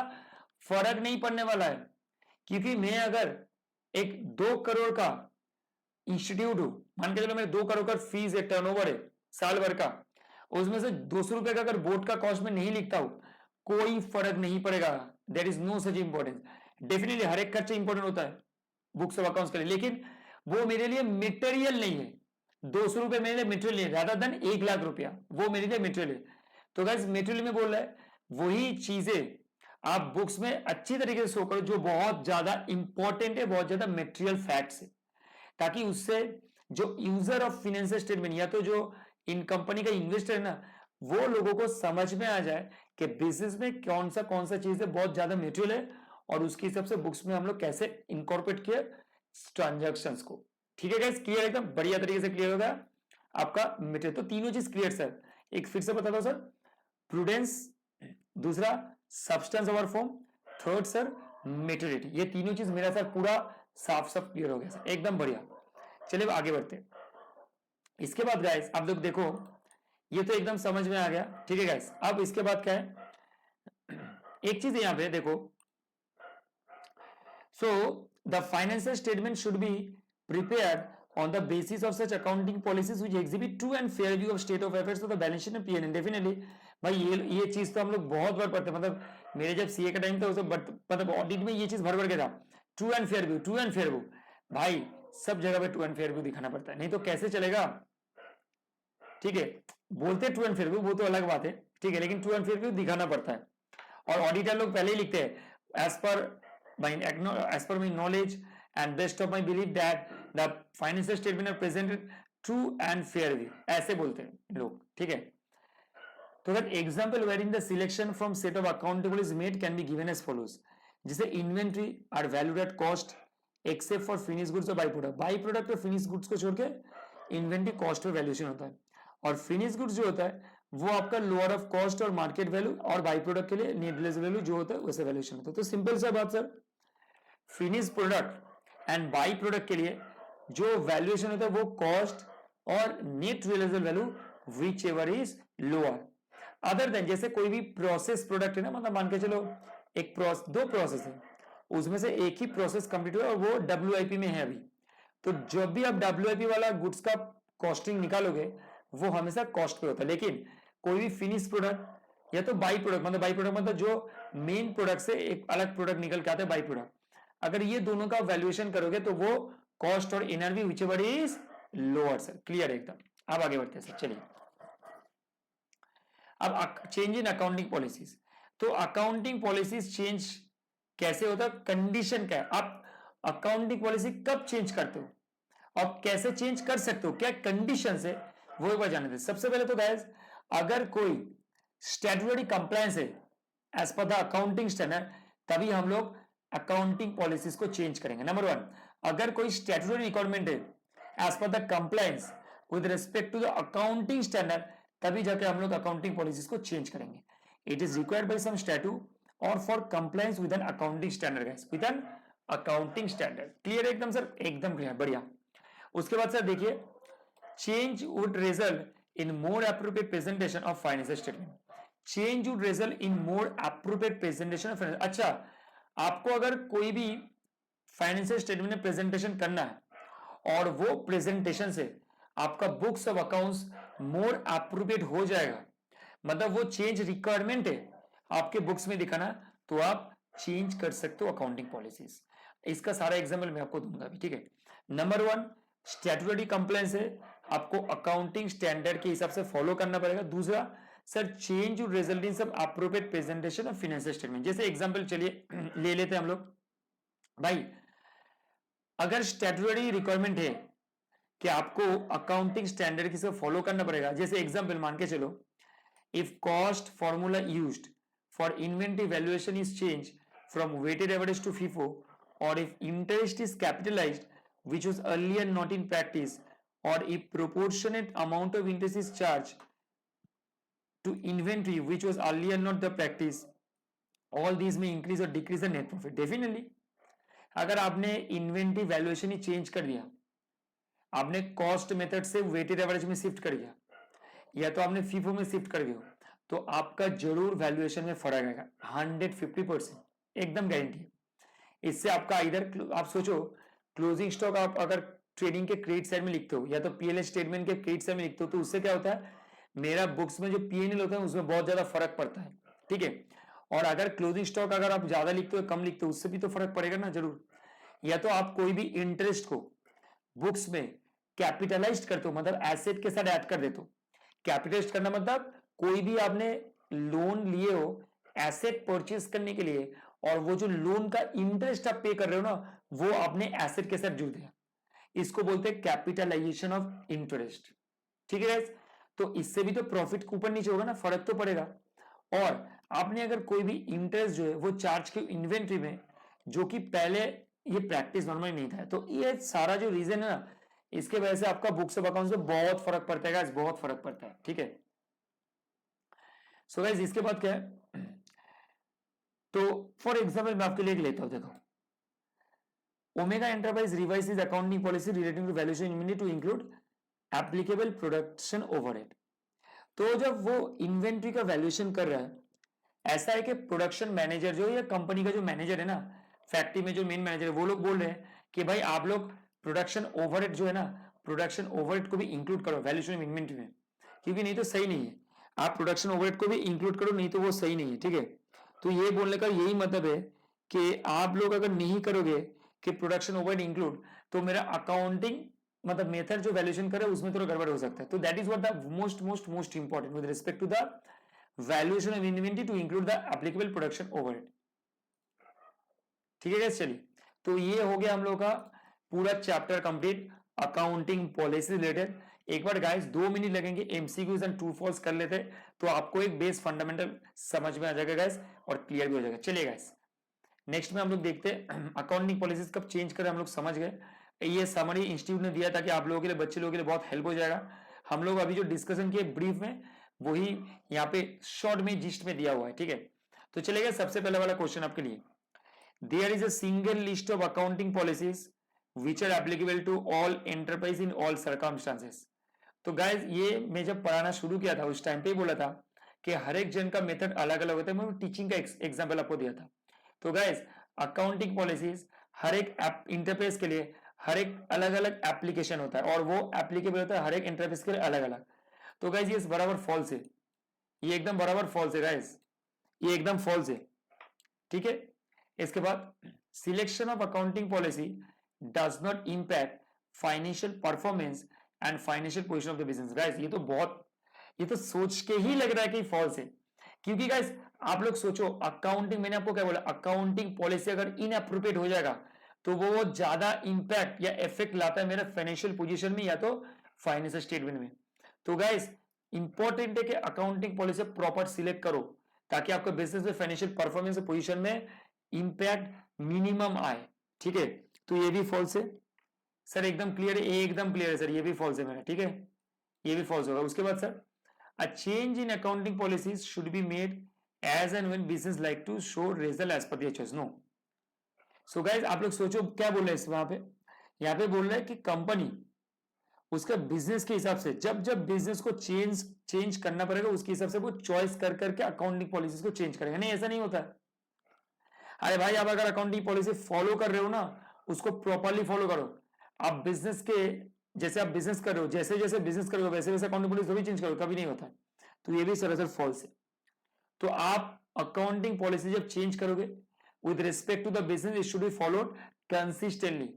फर्क नहीं पड़ने वाला है, क्योंकि मैं अगर एक 2 करोड़ का इंस्टीट्यूट हूं, मान के चलो मेरे 2 करोड़ का फीस है, टर्नओवर है साल भर का, उसमें से 200 रुपए का अगर बोर्ड का कॉस्ट में नहीं लिखता हूं कोई फर्क नहीं पड़ेगा। There is no such importance. Definitely हर एक खर्चा इंपॉर्टेंट होता है बुक्स ऑफ अकाउंट्स के लिए, लेकिन वो मेरे लिए मटेरियल नहीं है। 200 रुपए मेरे लिए मटेरियल नहीं है, रादर देन 1 लाख रुपया वो मेरे लिए मटेरियल है। तो गाइस मटेरियल में बोल रहा है वही चीजें आप बुक्स में अच्छी तरीके से शो करो जो बहुत ज्यादा इंपॉर्टेंट है, बहुत ज्यादा मटेरियल फैक्ट्स है, ताकि उससे जो यूजर ऑफ फाइनेंशियल स्टेटमेंट या तो जो इन कंपनी का इन्वेस्टर है ना वो लोगों को समझ में आ जाए कि बिजनेस में कौन सा चीज है बहुत ज्यादा मटेरियल है और उसके हिसाब से बुक्स में हम लोग कैसे इनकॉर्पोरेट किए ट्रांजैक्शंस को। ठीक है गाइस, क्लियर? एकदम बढ़िया तरीके से क्लियर होगा आपका मटेरियल। तो तीनों चीज क्लियर सर, एक फिर से बता दो सर, प्रूडेंस, दूसरा substance over form, third sir materiality. ये तीनों चीज मेरा सर पूरा साफ साफ क्लियर हो गया सर, एकदम बढ़िया। चलिए आगे बढ़ते हैं। इसके बाद गाइस आप लोग देखो ये तो एकदम समझ में आ गया, ठीक है गाइस। अब इसके बाद क्या है, एक चीज यहां पे देखो, so the financial statement should be prepared on the basis of such accounting policies which exhibit true and fair view of state of affairs of the balance sheet and P&L। Definitely भाई ये चीज तो हम लोग बहुत बार पढ़ते हैं, मतलब मेरे जब सीए का टाइम था उसे मतलब ऑडिट में ये चीज भर भर के था, true and fair view, true and fair view. भाई सब जगह पे ट्रू एंड फेयर व्यू दिखाना पड़ता है, नहीं तो कैसे चलेगा। ठीक है, बोलते ट्रू एंड फेयर व्यू वो तो अलग बात है, ठीक है, लेकिन ट्रू एंड फेयर व्यू दिखाना पड़ता है। और ऑडिटर लोग पहले ही लिखते हैं as per my knowledge and best of my belief that the financial statement are presented true and fair way, ऐसे बोलते हैं लोग, ठीक है। तो that example wherein the selection from set of accountable is made can be given as follows। जैसे inventory are valued at cost except for finished goods और by product। by product और finished goods को छोड़ के inventory cost पर valuation होता है, और finished goods जो होता है वो आपका लोअर ऑफ कॉस्ट और मार्केट वैल्यू, और बाई प्रोडक्ट के लिए नेट रिलीज वैल्यू जो होता है वैसे वैल्यूएशन होता है। तो सिंपल सा बात sir, finish product and by product के लिए जो वैल्यूएशन होता है वो कॉस्ट और net realisable value whichever is lower other than. जैसे कोई भी प्रोसेस प्रोडक्ट है ना, मतलब मान के चलो एक दो प्रोसेस है उसमें से एक ही प्रोसेस कंप्लीट हुआ और वो WIP में है अभी, तो जब भी आप WIP वाला गुड्स का कॉस्टिंग निकालोगे वो हमेशा कॉस्ट पे होता है। लेकिन कोई भी फिनिश प्रोडक्ट या तो बाई प्रोडक्ट, मतलब बाई प्रोडक्ट मतलब जो मेन प्रोडक्ट से एक अलग प्रोडक्ट निकल के आता है बाई प्रोडक्ट, अगर ये दोनों का वैल्यूएशन करोगे तो वो कॉस्ट और NRV which ever is lower sir. Clear एकदम। अब आगे बढ़ते हैं सर, चलिए। अब चेंज इन अकाउंटिंग पॉलिसीज, तो अकाउंटिंग पॉलिसीज चेंज कैसे होता है, कंडीशन क्या है, आप अकाउंटिंग पॉलिसी कब चेंज करते हो और कैसे चेंज कर सकते हो, क्या कंडीशन है वो एक बार जाने दे। सबसे पहले तो गाइस अगर कोई स्टैट्यूटरी कंप्लायंस है as per the accounting standard तभी हम लोग अकाउंटिंग पॉलिसीज को चेंज करेंगे। नंबर 1, अगर कोई स्टैट्यूटरी रिक्वायरमेंट है as per the compliance with respect to the accounting standard तभी जाके हम लोग अकाउंटिंग पॉलिसीज को चेंज करेंगे। It is required by some statute और for compliance with an accounting standard guys, with an accounting standard. Clear है एकदम sir? एकदम क्लियर, बढ़िया। उसके बाद सर देखिए, change would result in more appropriate presentation of financial statement. Change would result in more appropriate presentation of, अच्छा आपको अगर कोई भी फाइनेंशियल स्टेटमेंट में प्रेजेंटेशन करना है और वो प्रेजेंटेशन से आपका books of accounts more appropriate हो जाएगा, मतलब वो चेंज रिक्वायरमेंट है आपके बुक्स में दिखाना, तो आप चेंज कर सकते हो अकाउंटिंग पॉलिसीज। इसका सारा एग्जाम्पल मैं आपको दूंगा अभी, ठीक है। नंबर 1 स्टैट्यूटरी कंप्लायंस है, आपको अकाउंटिंग स्टैंडर्ड के हिसाब से फॉलो करना पड़ेगा। दूसरा sir, change would result in सब appropriate presentation of financial statement. जैसे एग्जांपल चलिए ले लेते हैं हम लोग। भाई अगर स्टैट्यूटरी रिक्वायरमेंट है कि आपको अकाउंटिंग स्टैंडर्ड की सब फॉलो करना पड़ेगा, जैसे एग्जांपल मान के चलो, if cost formula used for inventory valuation is changed from weighted average to FIFO, or if interest is capitalized which was earlier not in practice, or if proportionate amount of interest is charged to inventory which was earlier not the practice, all these may increase or decrease the net profit. Definitely अगर आपने inventory valuation ही change कर दिया, आपने cost method से weighted average में shift कर दिया, या तो आपने फीफो में शिफ्ट कर दिया, तो आपका जरूर वैल्यूएशन में फर्क आएगा 150%, एकदम गारंटी है। इससे आपका इधर आप सोचो, क्लोजिंग स्टॉक आप अगर ट्रेडिंग के क्रेडिट साइड में लिखते हो या तो पीएल स्टेटमेंट के क्रेडिट साइड में लिखते हो, तो उससे क्या होता है, मेरा बुक्स में जो पीएनएल होता है उसमें बहुत ज्यादा फर्क पड़ता है, ठीक है। और अगर क्लोजिंग स्टॉक अगर आप ज्यादा लिखते हो कम लिखते हो, उससे भी तो फर्क पड़ेगा ना जरूर। या तो आप कोई भी इंटरेस्ट को बुक्स में कैपिटलाइज करते हो, मतलब एसेट के साथ ऐड कर देते हो। कैपिटलाइज करना मतलब कोई भी आपने लोन लिए हो एसेट परचेज करने के लिए, और वो जो लोन का इंटरेस्ट आप पे कर रहे हो ना, वो आपने एसेट के साथ जुड़ दिया, इसको बोलते हैं कैपिटलाइजेशन ऑफ इंटरेस्ट, ठीक है। तो इससे भी तो प्रॉफिट ऊपर नीचे होगा ना, फर्क तो पड़ेगा। और आपने अगर कोई भी इंटरेस्ट जो है वो चार्ज की इन्वेंट्री में, जो कि पहले ये प्रैक्टिस नॉर्मली नहीं था, तो ये सारा जो रीजन है ना, इसके वजह से आपका बुक्स ऑफ अकाउंट्स में बहुत फर्क पड़ता है, बहुत फर्क पड़ता है, ठीक है। सो गाइस इसके बाद क्या है, तो फॉर एग्जाम्पल मैं आपके लिए लेता हूं, देखो, Omega enterprise revise accounting policy relating to valuation inventory to include applicable production overhead. तो जब वो इन्वेंट्री का वैल्यूएशन कर रहा है, ऐसा है कि प्रोडक्शन मैनेजर जो, या कंपनी का जो मैनेजर है ना, फैक्ट्री में जो मेन मैनेजर है, वो लोग बोल रहे हैं कि भाई आप लोग प्रोडक्शन ओवरहेड जो है ना, प्रोडक्शन ओवरहेड को भी इंक्लूड करो वैल्यूएशन ऑफ इन्वेंट्री में, क्योंकि नहीं तो सही नहीं है। आप प्रोडक्शन ओवरहेड को भी इंक्लूड करो, नहीं तो वो सही नहीं है, ठीक है। तो ये बोलने का यही मतलब है कि आप लोग अगर नहीं करोगे कि प्रोडक्शन ओवरहेड इंक्लूड, तो मेरा अकाउंटिंग मतलब मेथड जो वैल्यूएशन करे उसमें थोड़ा गड़बड़ हो सकता है। तो that is what the most important with respect to the valuation of inventory to include the applicable production overhead, ठीक है गाइस। चलिए, तो ये हो गया हम लोग का पूरा chapter complete accounting policy related. एक बार गाइस 2 मिनट लगेंगे, एमसीक्यूज एंड ट्रू फॉल्स कर लेते तो आपको एक बेस फंडामेंटल समझ में आ जाएगा गाइस, और क्लियर भी हो जाएगा। चलिए गाइस, नेक्स्ट में हम लोग देखते हैं अकाउंटिंग पॉलिसीज कब चेंज करें, हम लोग समझ गए। ये समरी इंस्टीट्यूट ने दिया ताकि आप लोगों के लिए, बच्चे लोगों के लिए बहुत हेल्प हो जाएगा। हम लोग अभी जो डिस्कशन किए ब्रीफ में, वही यहाँ पे शॉर्ट में जिस्ट में दिया हुआ है, ठीक है। तो चलेगा, सबसे पहले वाला क्वेश्चन आपके लिए, there is a single list of accounting policies which are applicable to all enterprise in all circumstances। तो गाइज ये मैं जब पढ़ाना शुरू किया था उस टाइम पे बोला था कि हर एक जन का मेथड अलग अलग होता है, मैं टीचिंग का एग्जांपल आपको दिया था। तो गाइज अकाउंटिंग पॉलिसीज हर एक इंटरफेस के लिए हर एक अलग अलग एप्लीकेशन होता है, और वो एप्लीकेबल होता है हर एक इंटरफेस के लिए अलग अलग। तो गाइज ये बराबर फॉल्स है, ये एकदम बराबर फॉल्स है गाइज, ये एकदम फॉल्स है, ठीक है। इसके बाद selection of accounting policy does not impact financial performance and financial position of the business. Guys ये तो सोच के ही लग रहा है कि फॉल्स है, क्योंकि गाइस आप लोग सोचो, अकाउंटिंग, मैंने आपको क्या बोला, अकाउंटिंग पॉलिसी अगर इनएप्रोप्रिएट हो जाएगा तो वो ज्यादा इंपैक्ट या इफेक्ट लाता है मेरा फाइनेंशियल पोजीशन में या तो फाइनेंशियल स्टेटमेंट में। तो गाइस इंपॉर्टेंट है कि अकाउंटिंग पॉलिसी प्रॉपर सिलेक्ट करो ताकि आपका बिजनेस में फाइनेंशियल परफॉर्मेंस पोजीशन में इंपैक्ट मिनिमम आए, ठीक है। तो ये भी फॉल्स है सर, एकदम क्लियर है, एकदम क्लियर है सर, ये भी फॉल्स है मेरा, ठीक है, ये भी फॉल्स होगा। उसके बाद sir, a change in accounting policies should be made as and when business like to show result as per the HOS. No, so guys आप लोग सोचो क्या बोल रहे हैं इस वहां पे, यहाँ पे बोल रहे हैं कि कंपनी उसका बिजनेस के हिसाब से जब जब बिजनेस को चेंज करना पड़ेगा उसके हिसाब से वो चॉइस कर करके अकाउंटिंग पॉलिसीज को चेंज करेगा। नहीं ऐसा नहीं होता है। अरे भाई आप अगर अकाउंटिंग पॉलिसी फॉलो कर रहे हो ना उसको प्रॉपरली फॉलो करो। आप बिजनेस के जैसे आप बिजनेस कर रहे हो जैसे जैसे बिजनेस करोगे वैसे वैसे अकाउंटिंग पॉलिसी भी चेंज करो, कभी नहीं होता है। तो ये भी सरासर फॉल्स है। तो आप अकाउंटिंग पॉलिसी जब चेंज करोगे with respect to the business it should be followed consistently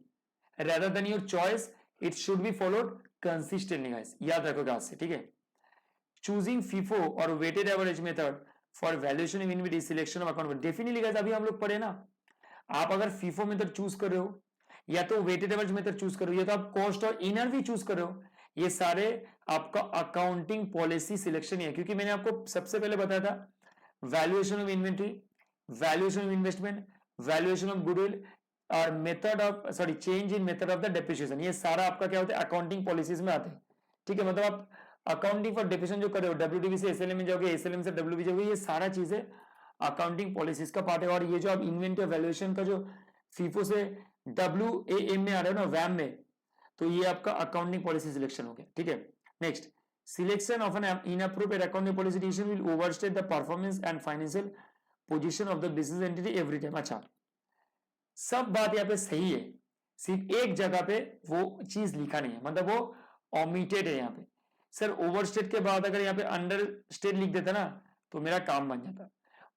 rather than your choice it should be followed consistently guys, याद रखोगे आज से, ठीक है। choosing FIFO और weighted average method for valuation of inventory selection of account, definitely guys अभी हम लोग पढ़े ना। आप अगर FIFO मेथड चूज कर रहे हो या तो वेटेड एवरेज मेथड चूज कर रहे हो या तो आप कॉस्ट और इनर भी चूज कर रहे हो, ये सारे आपका अकाउंटिंग पॉलिसी सिलेक्शन ही है। क्योंकि मैंने आपको सबसे पहले बताया था valuation of inventory, valuation of investment, valuation of goodwill और method of change in method of the depreciation, ये सारा आपका क्या होता है अकाउंटिंग पॉलिसीज में आते हैं, ठीक है। मतलब आप अकाउंटिंग फॉर डेप्रिसिएशन जो कर रहे हो डब्ल्यूडीबी से एसएलएम में जाओगे, एसएलएम से डब्ल्यूबी जाओगे, ये सारा चीजें अकाउंटिंग पॉलिसीज का पार्ट है। और ये जो आप इन्वेंटरी वैल्यूएशन का जो फीफो से WAM में आ रहा है ना वैम में, तो ये आपका अकाउंटिंग पॉलिसी सिलेक्शन हो गया, ठीक है। Next, selection of an inappropriate accounting policy decision will overstate the performance and financial position of the business entity every time. अच्छा, सब बात यहाँ पे सही है, सिर्फ एक जगह पे वो चीज लिखा नहीं है, मतलब वो ओमिटेड है यहाँ पे। सर ओवरस्टेट के बाद अगर यहाँ पे अंडरस्टेट लिख देता ना तो मेरा काम बन जाता।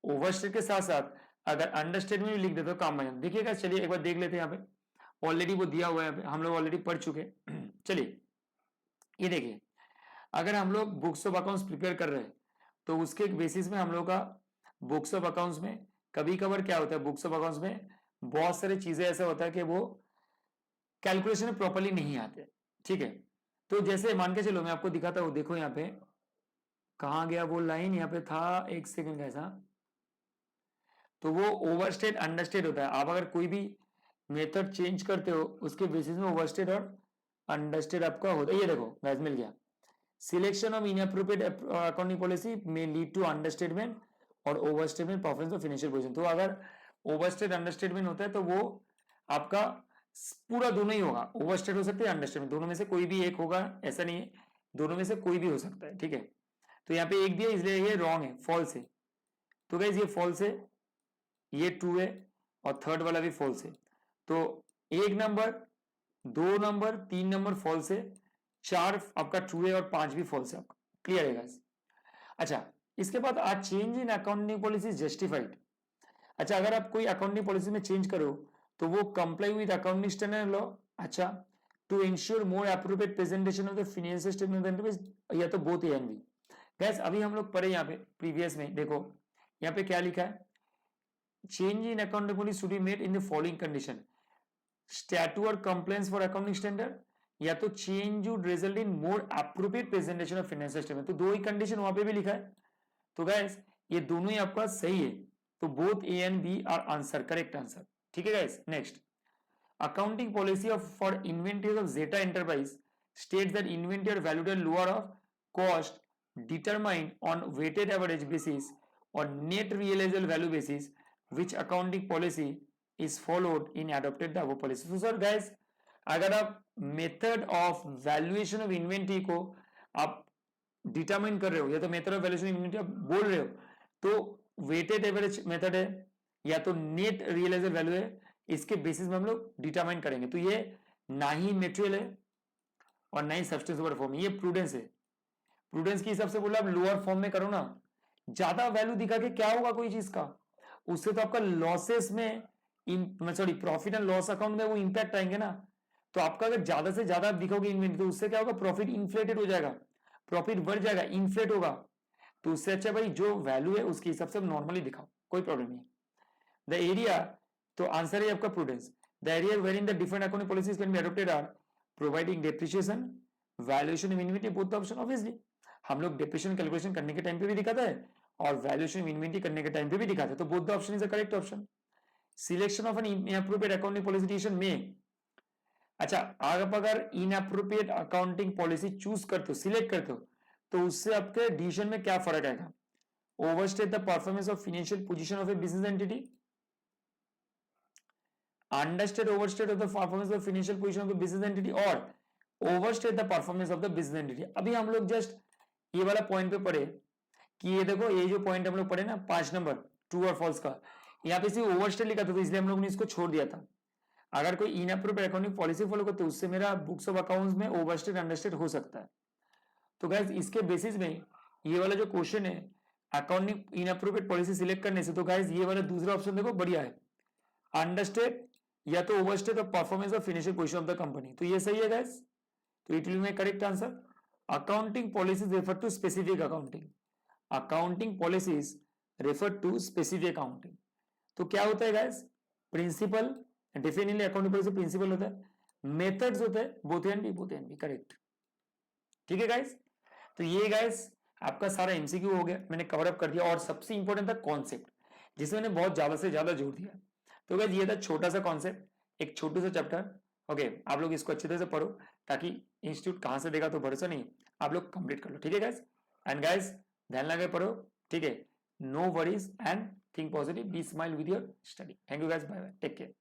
ओवरस्टेट के साथ साथ अगर अंडरस्टेट में भी लिख देते तो काम बन जाता। देखिएगा, चलिए एक बार देख लेते हैं। यहाँ पे ऑलरेडी वो दिया हुआ है, यहाँ पे हम लोग ऑलरेडी पढ़ चुके हैं। चलिए ये देखिए, अगर हम लोग बुक्स ऑफ अकाउंट्स प्रिपेयर कर रहे हैं तो उसके बेसिस में हम लोग का बुक्स ऑफ अकाउंट्स में कभी कभार क्या होता है, बुक्स ऑफ अकाउंट्स में बहुत सारी चीजें ऐसा होता है कि वो कैलकुलेशन प्रॉपरली नहीं आते, ठीक है। तो जैसे मान के चलो मैं आपको दिखाता हूं, देखो यहाँ पे कहाँ गया वो लाइन, यहाँ पे था, एक सेकंड ऐसा। तो वो ओवरस्टेट अंडरस्टेट होता है। आप अगर कोई भी मेथड चेंज करते हो उसके बेसिस में ओवरस्टेट और अंडरस्टेट आपका होता है। ये देखो गैस मिल गया, selection of inappropriate accounting policy may lead to understatement और overstatement performance of financial position. तो अगर ओवरस्टेट अंडरस्टेटमेंट होता है तो वो आपका पूरा दोनों ही होगा, ओवरस्टेट हो सकता है अंडरस्टेटमेंट, दोनों में से कोई भी एक होगा, ऐसा नहीं है, दोनों में से कोई भी हो सकता है, ठीक है। तो यहाँ पे एक दिया इसलिए ये रॉन्ग है, फॉल्स है। तो गाइस ये फॉल्स है, ये ट्रू है और थर्ड वाला भी फॉल्स है। तो 1 नंबर 2 नंबर 3 नंबर फॉल्स है, 4 आपका ट्रू है और 5 भी फॉल्स है आपका। क्लियर है गाइस। अच्छा, इसके बाद आज change in accounting policy justified. अच्छा, अगर आप कोई अकाउंटिंग पॉलिसी में चेंज करो तो वो comply with accounting standard law. अच्छा, to ensure more appropriate presentation of the financial statement of the enterprise, या तो both A and B. Guys अभी हम लोग पढ़े यहाँ पे प्रीवियस में, देखो यहाँ पे क्या लिखा है, change in accounting policy should be made in the following condition, statutory compliance for accounting standard, या तो change would result in more appropriate presentation of financial statement. तो दो ही कंडीशन वहां पे भी लिखा है। तो गैस ये दोनों ही आपका सही है, तो both A and B are answer, correct answer, ठीक है guys. Next, accounting policy of for inventories of Zeta enterprise states that inventory are valued at lower of cost determined on weighted average basis और net realisable value basis, which accounting policy is followed in adopted the above policy। So sir guys, अगर आप method of valuation of inventory को आप determine कर रहे हो या तो मेथड ऑफ वैल्यूएशन इन्वेंट्री आप बोल रहे हो तो वेटेड एवरेज मेथड है या तो नेट रियलाइजेबल वैल्यू है, इसके बेसिस में हम लोग डिटरमाइन करेंगे। तो ये ना ही मेटेरियल है और ना ही सब्सटेंस ओवर फॉर्म, ये प्रूडेंस है। प्रूडेंस के हिसाब से बोला आप लोअर फॉर्म में करो ना, ज्यादा वैल्यू दिखा के क्या होगा कोई चीज का, उससे तो आपका लॉसेस में प्रॉफिट एंड लॉस अकाउंट में वो इंपैक्ट आएंगे ना। तो आपका अगर ज्यादा से ज्यादा दिखोगे इन्वेंट्री तो उससे क्या होगा, प्रॉफिट इन्फ्लेटेड हो जाएगा, प्रॉफिट बढ़ जाएगा, इन्फ्लेट होगा। तो उससे अच्छा भाई जो वैल्यू है उसके हिसाब से नॉर्मली दिखाओ, कोई प्रॉब्लम नहीं। द एरिया, तो आंसर है आपका prudence. The area wearing the different accounting policies can be adopted are providing depreciation, valuation of inventory, both option. Obviously हम लोग डेप्रिसिएशन कैलकुलेशन करने के टाइम पे भी दिखाता है और वैल्यूएशन ऑफ इन्वेंट्री करने के टाइम पे भी दिखाता है, तो both the option is the correct option. Selection of an inappropriate accounting policy decision में, अच्छा आप अगर इनअप्रोप्रिएट अकाउंटिंग पॉलिसी चूज करते हो, सिलेक्ट करते हो, तो उससे आपके डिसीजन में क्या फर्क आएगा, overstate the performance of financial position of a business entity, understate overstate of the performance of financial position of the business entity और overstate the performance of the business entity. अभी हम लोग जस्ट ये वाला पॉइंट पे पढ़े कि ये देखो, ये जो पॉइंट हम लोग पढ़े ना 5 नंबर ट्रू और फॉल्स का, यहाँ पे सिर्फ ओवरस्टेट लिखा था तो इसलिए हम लोग ने इसको छोड़ दिया था। अगर कोई इनअप्रोप्रिएट अकाउंटिंग पॉलिसी फॉलो करते उससे मेरा बुक्स ऑफ अकाउंट्स में ओवरस्टेट अंडरस्टेट हो सकता है। तो गाइस इसके बेसिस में ये वाला जो क्वेश्चन है अकाउंटिंग इनअप्रोप्रिएट पॉलिसी सिलेक्ट करने से, तो गाइस ये वाला दूसरा ऑप्शन देखो बढ़िया है, अंडरस्टेट या तो overstate of performance of financial position of the company, तो ये सही है गाइस। तो it will be correct answer. Accounting policies refer to specific accounting, accounting policies refer to specific accounting. तो क्या होता है guys, principle, definitely accounting policy principle होता है, मेथड्स होता है बोथ एंड बी करेक्ट। ठीक है गाइस, तो ये गाइस आपका सारा एमसीक्यू हो गया, मैंने कवर अप कर दिया। और सबसे इंपॉर्टेंट था कॉन्सेप्ट, जिसमें मैंने बहुत ज्यादा से ज्यादा जोर दिया। तो गाइस ये था छोटा सा कॉन्सेप्ट, एक छोटू सा चैप्टर। ओके, आप लोग इसको अच्छी तरह से पढ़ो ताकि इंस्टीट्यूट कहां से देगा तो भरोसा नहीं, आप लोग कंप्लीट कर लो। ठीक है गाइस, एंड गाइस ध्यान लगा पढ़ो, ठीक है, no worries and think positive, be smile with your study. Thank you guys, bye bye, take care.